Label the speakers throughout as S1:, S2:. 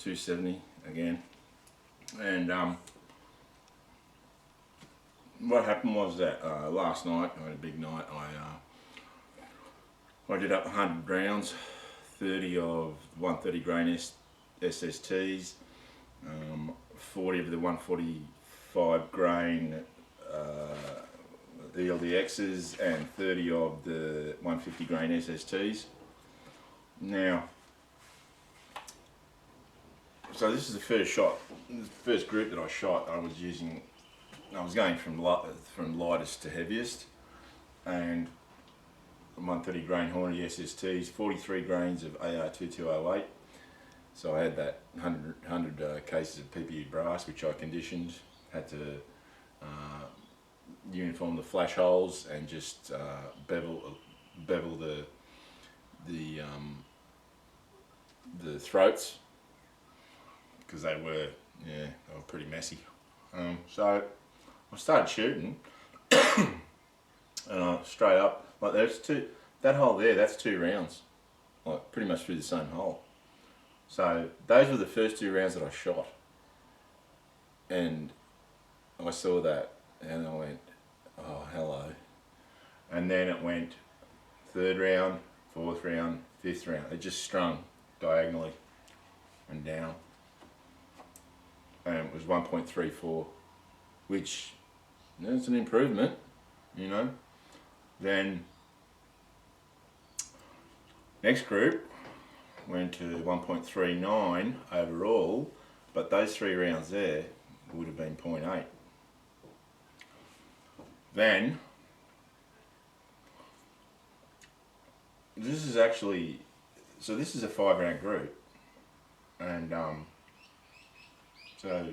S1: 270 again. And what happened was that last night, I had a big night, I did up 100 rounds, 30 of 130 grain SSTs, 40 of the 145 grain ELDXs, and 30 of the 150 grain SSTs. Now, so this is the first shot, the first group that I shot. I was going from lightest to heaviest, and 130 grain Hornady SSTs, 43 grains of AR2208. So I had that 100 cases of PPE brass, which I conditioned, had to uniform the flash holes and just bevel the throats, because they were pretty messy. So I started shooting, and straight up, like that hole there, that's 2 rounds, like pretty much through the same hole. So those were the first 2 rounds that I shot, and I saw that and I went, oh hello. And then it went 3rd round, 4th round, 5th round. It just strung diagonally and down, and it was 1.34, which is an improvement, you know. Then next group went to 1.39 overall, but those 3 rounds there would have been 0.8. Then this is actually, so this is a 5 round group, and so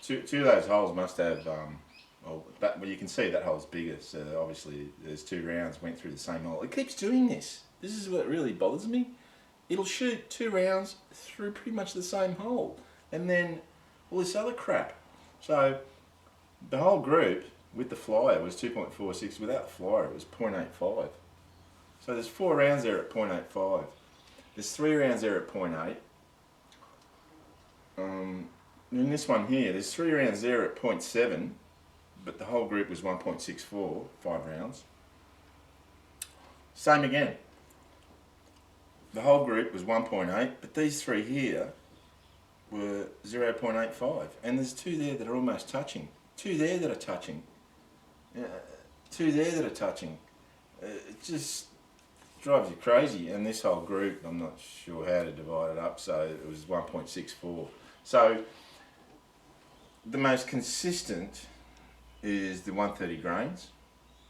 S1: two of those holes must have well, you can see that hole's bigger, so obviously there's 2 rounds went through the same hole. It keeps doing this. This is what really bothers me. It'll shoot 2 rounds through pretty much the same hole, and then all this other crap. So the whole group with the flyer was 2.46. Without the flyer, it was 0.85. So there's 4 rounds there at 0.85. There's 3 rounds there at 0.8. In this one here, there's 3 rounds there at 0.7, but the whole group was 1.64, 5 rounds. Same again. The whole group was 1.8, but these 3 here were 0.85, and there's 2 there that are almost touching. 2 there that are touching. 2 there that are touching. It just drives you crazy. And this whole group, I'm not sure how to divide it up, so it was 1.64. So the most consistent is the 130 grains,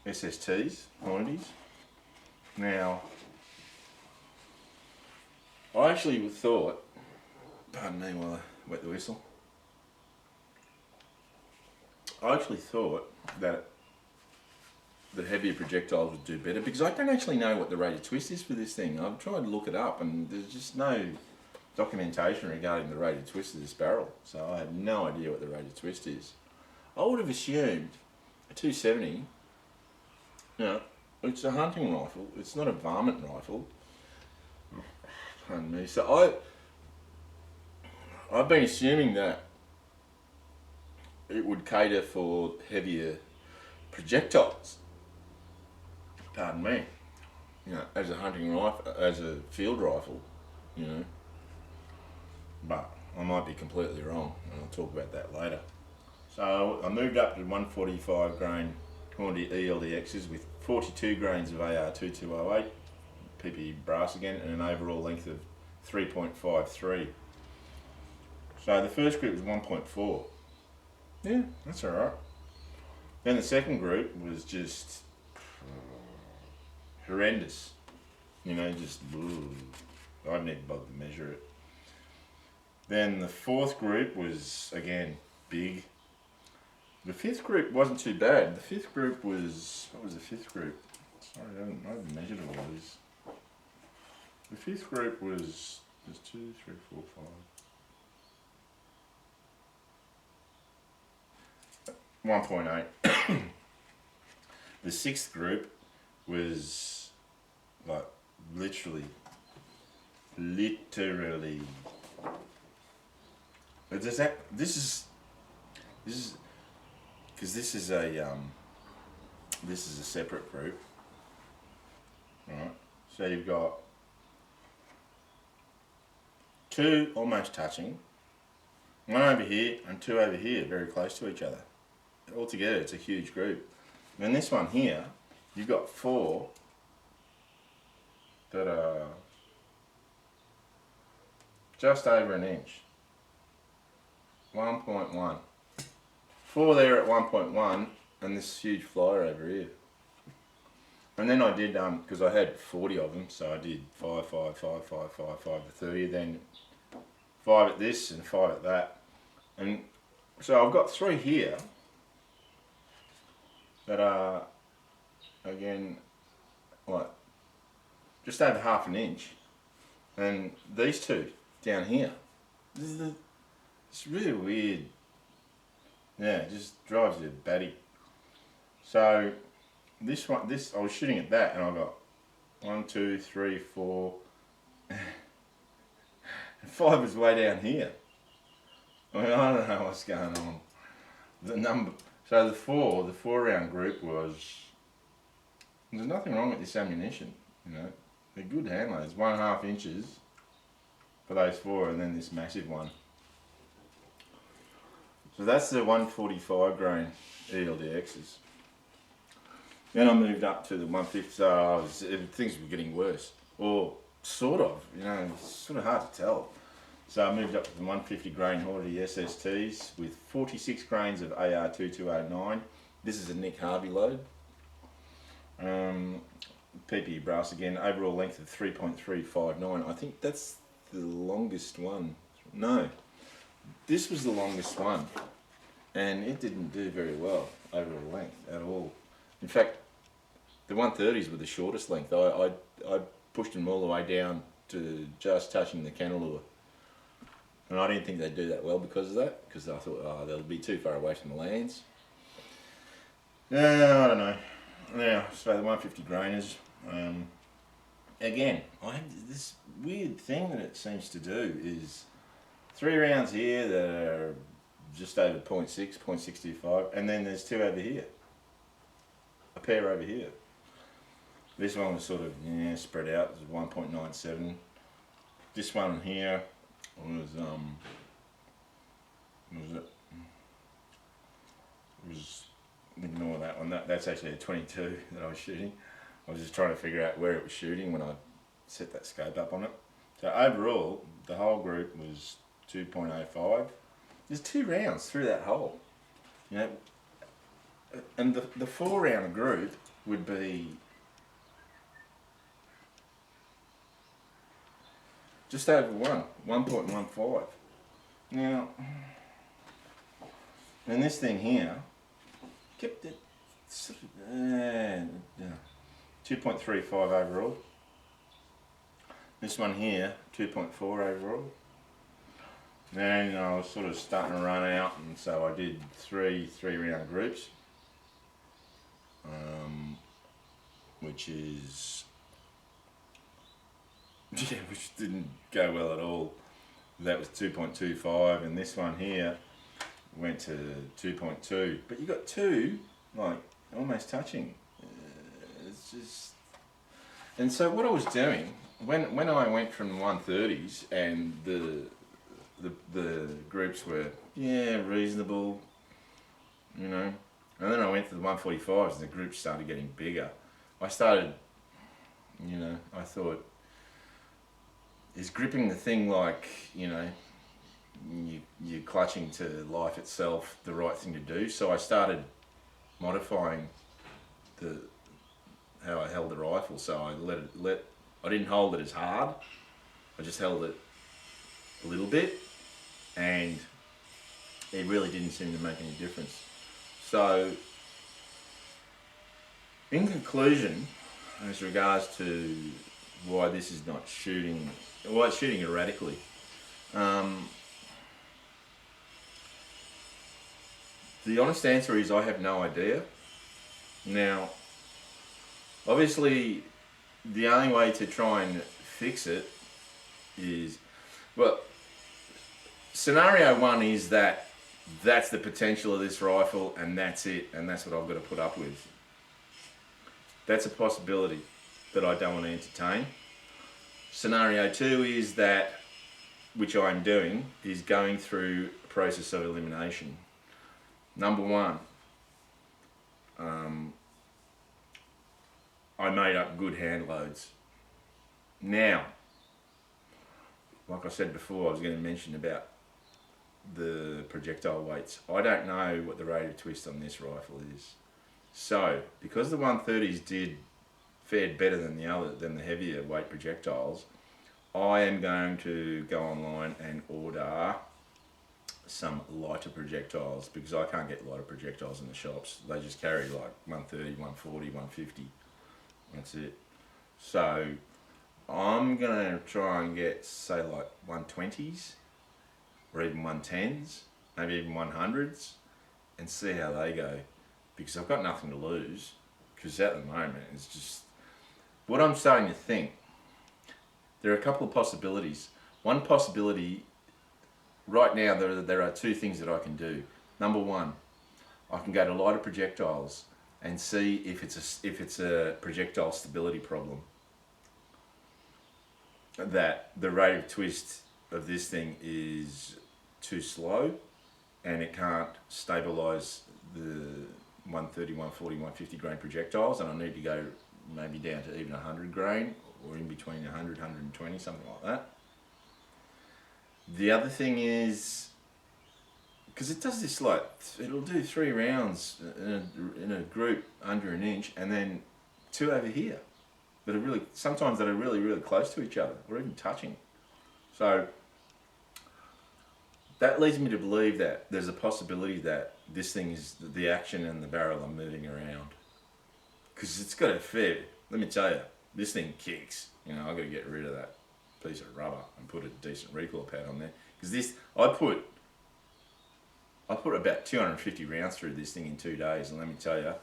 S1: SSTs, Hornadys. Now, I actually thought, pardon me while I wet the whistle, I actually thought that the heavier projectiles would do better, because I don't actually know what the rate of twist is for this thing. I've tried to look it up, and there's just no documentation regarding the rate of twist of this barrel, so I have no idea what the rate of twist is. I would have assumed a 270, you know, it's a hunting rifle, it's not a varmint rifle. Pardon me. So I've been assuming that it would cater for heavier projectiles. Pardon me. You know, as a hunting rifle, as a field rifle, you know. But I might be completely wrong, and I'll talk about that later. So I moved up to 145 grain Hornady ELDXs with 42 grains of AR2208, PPE brass again, and an overall length of 3.53. So the first group was 1.4. Yeah, that's alright. Then the second group was just horrendous. You know, just I didn't even bother to measure it. Then the 4th group was, again, big. The 5th group wasn't too bad. The 5th group was, what was the 5th group? Sorry, I haven't measured all these. The 5th group was 2, 3, 4, 5. 1.8. The 6th group was like literally Literally. But does that? This is because this is a separate group, right? So you've got two almost touching, one over here and two over here, very close to each other. Altogether, it's a huge group. And then this one here, you've got four that are just over an inch. 1.1. Four there at 1.1, and this huge flyer over here. And then I did, because I had 40 of them, so I did 5, 5, 5, 5, 5, 5 to 30, then 5 at this and 5 at that. And so I've got 3 here that are, again, what, just over half an inch. And these two down here. It's really weird. Yeah, it just drives you batty. So this one, I was shooting at that, and I got 1, 2, 3, 4, and 5 is way down here. I mean, I don't know what's going on. The number, so the four round group was. There's nothing wrong with this ammunition, you know. They're good handloads, 1.5 inches for those 4, and then this massive one. So that's the 145 grain ELDXs. Then I moved up to the 150, so things were getting worse. Or sort of, you know, it's sort of hard to tell. So I moved up to the 150 grain Voere SSTs with 46 grains of AR2209. This is a Nick Harvey load. PPE brass again, overall length of 3.359. I think that's the longest one. No, this was the longest one, and it didn't do very well overall length at all. In fact, the 130s were the shortest length. I pushed them all the way down to just touching the cantilever, and I didn't think they'd do that well because of that, because I thought, oh, they'll be too far away from the lands. Yeah, I don't know. Now, so the 150 grainers, again, I have this weird thing that it seems to do is 3 rounds here that are just over 0.6, 0.625, and then there's 2 over here, a pair over here. This one was sort of spread out, it was 1.97. This one here was ignore that one. That's actually a 22 that I was shooting. I was just trying to figure out where it was shooting when I set that scope up on it. So overall, the whole group was 2.05. There's 2 rounds through that hole, you know. And the 4 round group would be just over 1.15. Now, and this thing here kept it sort of 2.35 overall. This one here, 2.4 overall. Then I was sort of starting to run out, and so I did 3 round groups, which didn't go well at all. That was 2.25, and this one here went to 2.2. But you got 2 like almost touching. It's just, and so what I was doing when I went from 130s and the groups were reasonable, you know, and then I went to the 145s and the groups started getting bigger. I started, you know, I thought, is gripping the thing like, you know, you're clutching to life itself the right thing to do? So I started modifying how I held the rifle. So I didn't hold it as hard. I just held it a little bit, and it really didn't seem to make any difference. So, in conclusion, as regards to why this is not shooting, why it's shooting erratically, the honest answer is I have no idea. Now, obviously, the only way to try and fix it is, well, scenario one is that that's the potential of this rifle and that's it, and that's what I've got to put up with. That's a possibility that I don't want to entertain. Scenario two is that, which I'm doing, is going through a process of elimination. Number one, I made up good hand loads. Now, like I said before, I was going to mention about the projectile weights. I don't know what the rate of twist on this rifle is. So, because the 130s fared better than the heavier weight projectiles, I am going to go online and order some lighter projectiles, because I can't get lighter projectiles in the shops. They just carry like 130, 140, 150. That's it. So I'm gonna try and get, say, like 120s or even 110s, maybe even 100s, and see how they go, because I've got nothing to lose. Because at the moment it's just what I'm starting to think. There are a couple of possibilities. One possibility right now, there are two things that I can do. Number one, I can go to lighter projectiles and see if it's a projectile stability problem. That the rate of twist of this thing is too slow and it can't stabilise the 130, 140, 150 grain projectiles, and I need to go maybe down to even 100 grain, or in between 100, 120, something like that. The other thing is, because it does this, like, it'll do 3 rounds in a group under an inch, and then 2 over here that are really, sometimes that are really, really close to each other, or even touching. So that leads me to believe that there's a possibility that this thing is, the action and the barrel are moving around. Because it's got a fair, let me tell you, this thing kicks. You know, I've got to get rid of that piece of rubber and put a decent recoil pad on there. Because this, I put about 250 rounds through this thing in 2 days, and let me tell you,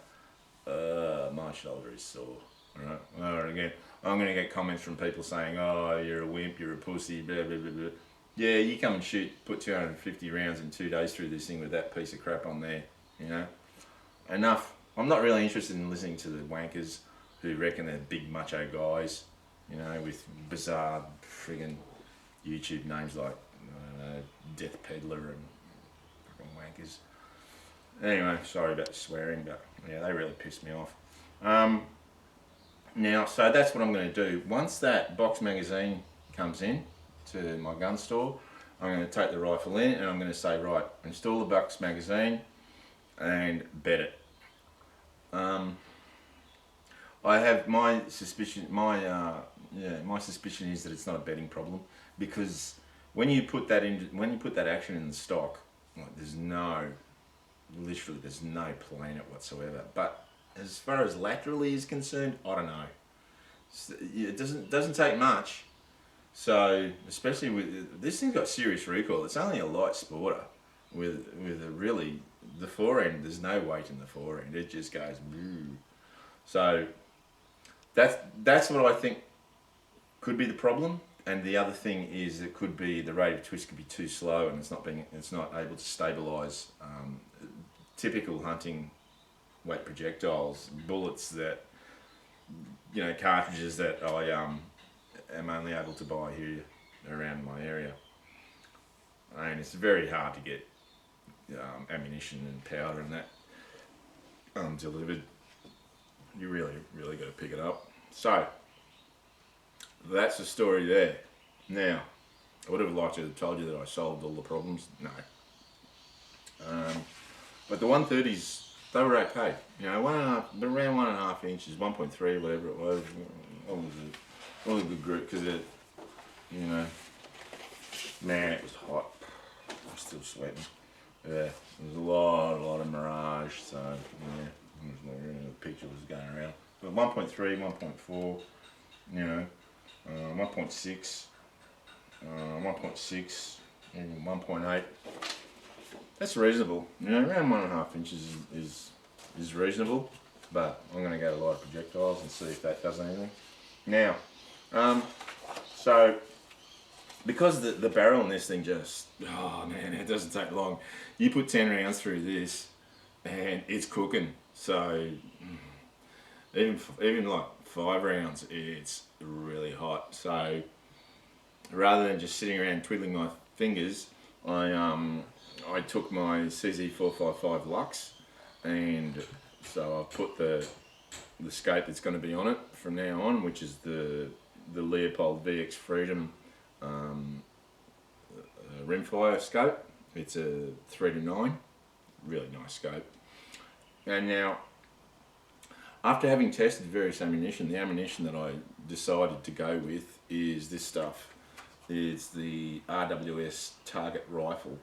S1: my shoulder is sore. Alright, well, again, I'm going to get comments from people saying, oh, you're a wimp, you're a pussy, blah, blah, blah, blah. Yeah, you come and put 250 rounds in 2 days through this thing with that piece of crap on there, you know. Enough. I'm not really interested in listening to the wankers who reckon they're big macho guys, you know, with bizarre friggin' YouTube names like, Death Peddler and fucking wankers. Anyway, sorry about the swearing, but yeah, they really pissed me off. Now, so that's what I'm going to do. Once that box magazine comes in to my gun store, I'm going to take the rifle in and I'm going to say, right, install the box magazine and bed it. I have my suspicion. My suspicion is that it's not a bedding problem, because when you put that action in the stock, like, literally there's no planer whatsoever. But as far as laterally is concerned, I don't know. It doesn't take much. So especially with this thing's got serious recoil. It's only a light sporter with a really, the forend, there's no weight in the forend. It just goes boo. So that's what I think could be the problem. And the other thing is, it could be the rate of twist could be too slow, and it's not able to stabilise typical hunting weight projectiles, bullets that, you know, cartridges that I am only able to buy here around my area. And it's very hard to get ammunition and powder and that delivered. You really got to pick it up. So that's the story there. Now, I would have liked to have told you that I solved all the problems. No. But the 130s, they were okay. You know, around 1.5 inches, 1.3, whatever it was. It was a good group, because it, you know, man, it was hot. I'm still sweating. Yeah, there was a lot of mirage. So yeah. The picture was going around, but 1.3, 1.4, you know, 1.6, 1.6, even 1.8. That's reasonable. You know, around 1.5 inches is reasonable. But I'm going to go to lighter projectiles and see if that does anything. Now, so because the barrel in this thing just, oh man, it doesn't take long. You put 10 rounds through this and it's cooking. So even like 5 rounds, it's really hot. So rather than just sitting around twiddling my fingers, I took my CZ455 Lux, and so I put the scope that's going to be on it from now on, which is the Leopold VX Freedom rimfire scope. It's a 3-9, really nice scope. And now, after having tested various ammunition, the ammunition that I decided to go with is this stuff. It's the RWS target rifle.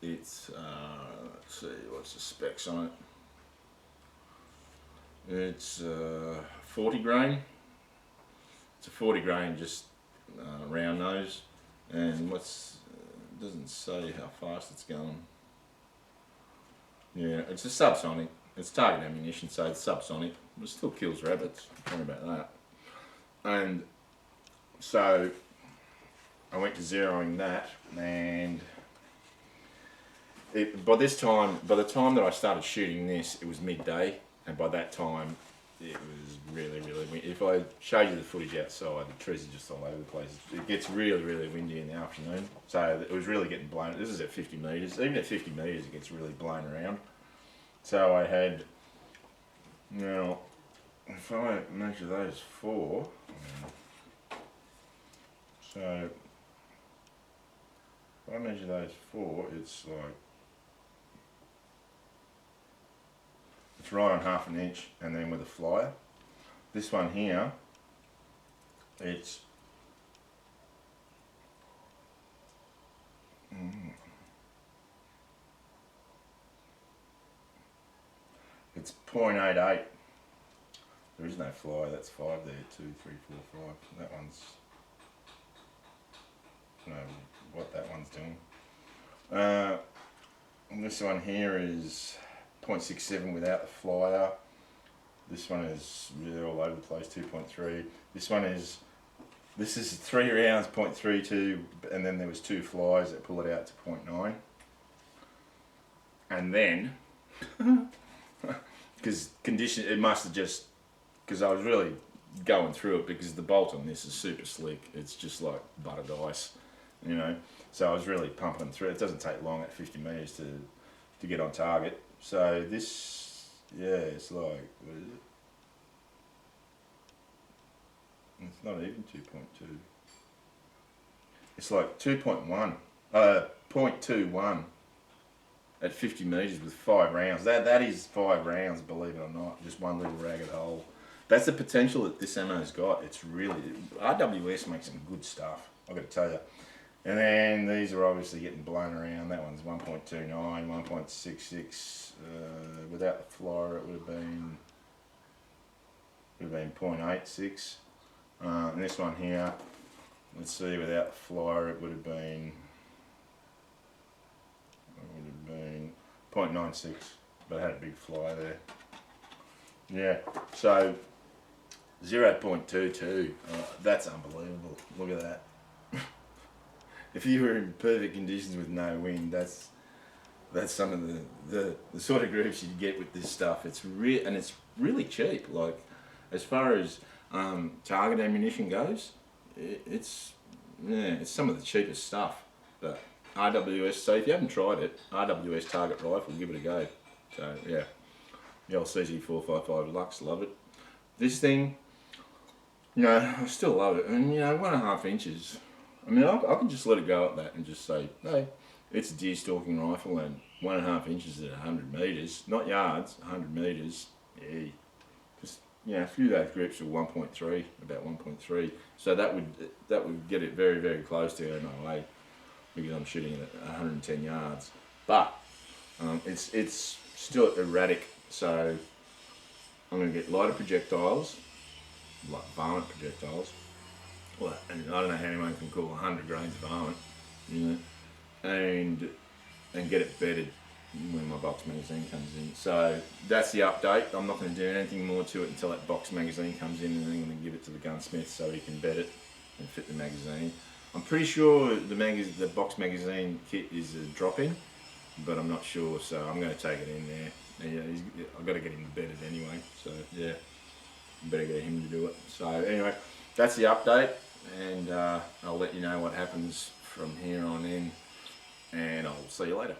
S1: It's, let's see, what's the specs on it? It's 40 grain. It's a 40 grain, just round nose. And doesn't say how fast it's going. Yeah, it's a subsonic. It's target ammunition, so it's subsonic. It still kills rabbits. Don't worry about that. And so I went to zeroing that, and by the time that I started shooting this, it was midday, and by that time it was really windy. If I showed you the footage outside, the trees are just all over the place. It gets really windy in the afternoon, so it was really getting blown. This is at 50 metres. Even at 50 metres, it gets really blown around. So I had, now, if I measure those 4, so if I measure those 4, it's like, it's right on ½ an inch, and then with a flyer. This one here, it's it's 0.88. There is no flyer, that's 5 there, 2, 3, 4, 5. That one's, I don't know what that one's doing. And this one here is 0.67 without the flyer. This one is really all over the place, 2.3. This is 3 rounds, 0.32, and then there was 2 flyers that pull it out to 0.9. And then, because it must have just, because I was really going through it, because the bolt on this is super slick. It's just like buttered ice, you know. So I was really pumping them through. It doesn't take long at 50 metres to get on target. So this, yeah, it's like, what is it? It's not even 2.2. It's like 0.21 at 50 metres with 5 rounds. That is 5 rounds, believe it or not. Just one little ragged hole. That's the potential that this ammo's got. It's really, RWS makes some good stuff, I've got to tell you. And then these are obviously getting blown around. That one's 1.29, 1.66. Without the flyer, it would have been 0.86. And this one here, let's see, without the flyer, it would have been 0.96, but it had a big flyer there. Yeah, so 0.22. That's unbelievable. Look at that. If you were in perfect conditions with no wind, that's some of the sort of groups you get with this stuff. And it's really cheap. Like, as far as target ammunition goes, it's some of the cheapest stuff. But RWS, so if you haven't tried it, RWS target rifle, give it a go. So yeah, the old CZ455 Lux, love it. This thing, you know, I still love it. And you know, 1.5 inches. I mean, I can just let it go at that and just say, hey, it's a deer stalking rifle, and 1.5 inches at 100 metres, not yards, 100 metres. Yeah, just, you know, a few of those grips are 1.3, about 1.3. So that would get it very close to MOA, because I'm shooting it at 110 yards. But it's still erratic, so I'm going to get lighter projectiles, like varmint projectiles. Well, and I don't know how anyone can call 100 grains of varmint, you know, and get it bedded when my box magazine comes in. So that's the update. I'm not going to do anything more to it until that box magazine comes in, and then I'm going to give it to the gunsmith so he can bed it and fit the magazine. I'm pretty sure the box magazine kit is a drop-in, but I'm not sure, so I'm going to take it in there. And yeah, I've got to get him bedded anyway, so yeah, better get him to do it. So anyway, that's the update, and I'll let you know what happens from here on in, and I'll see you later.